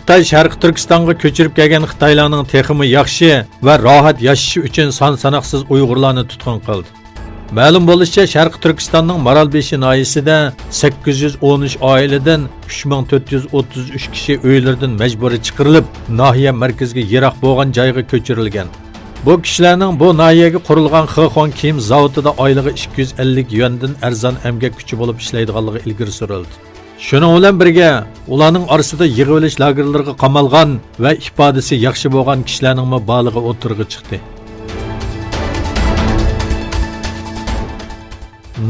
Xitoy Sharq Turkistonga ko'chirib kelgan Xitoylarning texmi yaxshi va rohat yashashi uchun son sanoqsiz Uyg'urlarni tutqun qildi. Ma'lum bo'lishicha, Sharq Turkistonning Maralbeshi noyisida 813 oiladan 3433 kishi uylaridan majburiy chiqarilib, nahiya markaziga yiroq bo'lgan joyga ko'chirilgan. Bu kishilarning bu nahiyaga qurilgan Xixon kiyim zavodida oylig'i 250 yuandan arzon emgak kuchi bo'lib ishlaydiganligi ilgari surildi. Shuning bilan birga ularning orasida yig'ib olish lagerlariga qamalgan va ifodasi yaxshi bo'lgan kishilarning balig'i o'tirg'i chiqdi.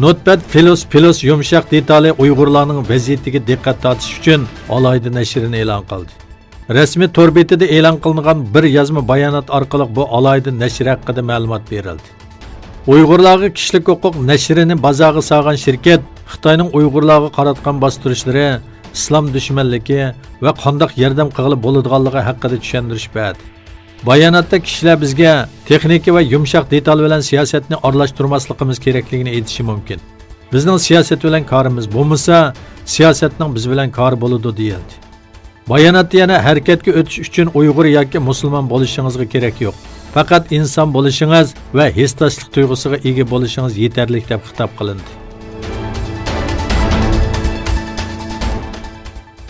Notpad Filos yumshoq detali Uyg'urlarning vaziyatiga diqqat tortish uchun alohida nashrini e'lon qildi. Rasmiy tor betida e'lon qilingan bir yozma bayonot orqali bu alohida nashr haqida ma'lumot berildi. Uyg'urlarga kishilik huquq nashrini bazaga solgan shirkat Xitoyning Uyg'urlarga qaratgan bostirishlari, islom dushmanligi va qanday yordam qilib bo'ladiganligi haqida tushuntirish berdi. Bayonotda kishilar bizga texnika va yumshoq detal bilan siyosatni aralashtirmasligimiz kerakligini aytishi mumkin. Bizning siyosat bilan korimiz bo'lmasa, siyosatning biz bilan kori bo'ladi deyildi. Bayonotda yana harakatga o'tish uchun Uyg'ur yoki musulmon bo'lishingizga kerak yo'q. Faqat inson bo'lishingiz va hissdoshlik tuyg'usiga ega bo'lishingiz yetarli deb xitob qilindi.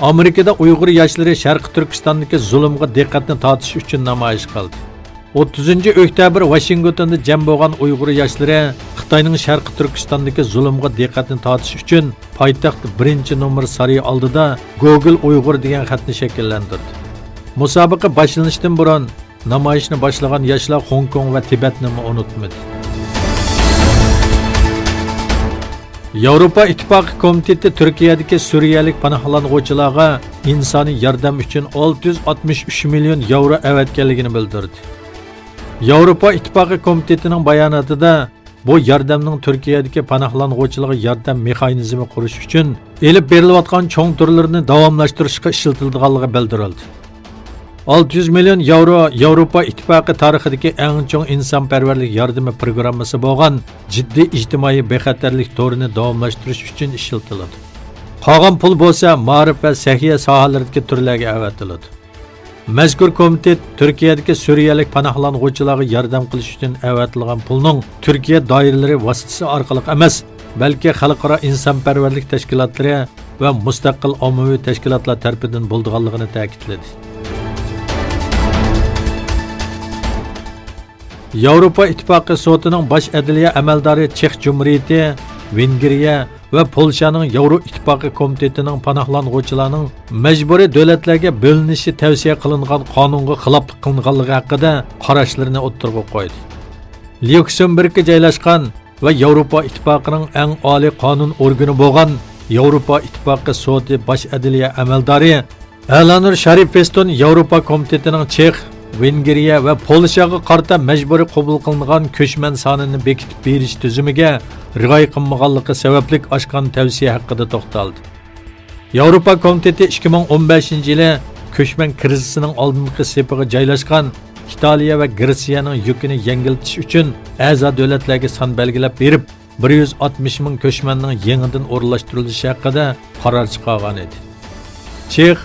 Amerikada Uyg'ur yoshlari Sharq Turkistondagi zulmga diqqatni tortish uchun namoyish qildi. 30-oktyabr Washingtonda jam bo'lgan Uyg'ur yoshlari Xitoyning Sharq Turkistondagi zulmga diqqatni tortish uchun poytaxt 1-nomer saroyi oldida Google Uyg'ur degan xatni shakllantirdi. Musobaqa boshlanishidan burun namoyishni boshlagan yoshlar Hong Kong va Tibetni unutmadi. Yevropa İttifaqı Komiteti Türkiyədəki Suriyalik panohlanğuchilarga insoniy yordam uchun 663 million yevro avatganligini bildirdi. Yevropa İttifaqı Komitetining bayonotida bu yordamning Turkiyadagi panohlanğuchilarga yordam mexanizmi qurish uchun elib berilayotgan cho'ng turlarini davomlashtirishga ishlatilganligi bildirildi. 600 million yevro Yevropa İttifaqı tarixidagi eng cho'ng insonparvarlik yordami programmasi bo'lgan jiddiy ijtimoiy bexatarlik to'rini davomlashtirish uchun ishlatiladi. Qolgan pul bo'lsa ma'rif va sahiya sohalaridagi turlarga avatiladi. Mazkur komitet Turkiyadagi suriyalik panohlanuvchilarga yordam qilish uchun avatilgan pulning Turkiya doiralari vositasi orqali emas, balki xalqaro insonparvarlik tashkilotlari va mustaqil ommaviy tashkilotlar tomonidan bo'lganligini ta'kidladi. Yevropa İttifaqı sotining bosh adliya amaldori Chex Cumhuriyati, Vengriya va Polshaning Yevro İttifaqı komitetining panohlanuvchilarning majburiy davlatlarga bo'linishi tavsiya qilingan qonunga xiloflik qilinganligi haqida qarashlarini o'ttirib qo'ydi. Lyuksemburgga joylashgan va Yevropa İttifoqining eng oliy qonun organi bo'lgan Yevropa İttifaqı soti bosh adliya amaldori Eleanor Sharifeston Yevropa komitetining Chex, Vengriya va Polshaga qarta majburiy qabul qilingan ko'chman sonini bekitib berish tuzimiga rioya qilmaganligi sababli oshgan tavsiya haqida to'xtaldi. Yevropa komiteti 2015-yili ko'chman krizisining oldingi sepiga joylashgan Italiya va Gretsiyaning yukini yengiltish uchun a'zo davlatlarga son belgilab berib, 160 ming ko'chmanning yangidan o'rnashtirilishi haqida qaror chiqargan edi. Chex,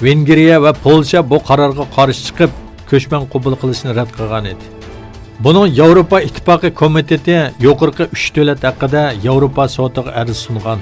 Vengriya va Polsha bu qarorga qarshi chiqib, ko'chman qabul qilishni rad qilgan edi. Buning Yevropa İttifaqı komiteti yuqorqi 3 davlat haqida Yevropa sotiga arz sungan.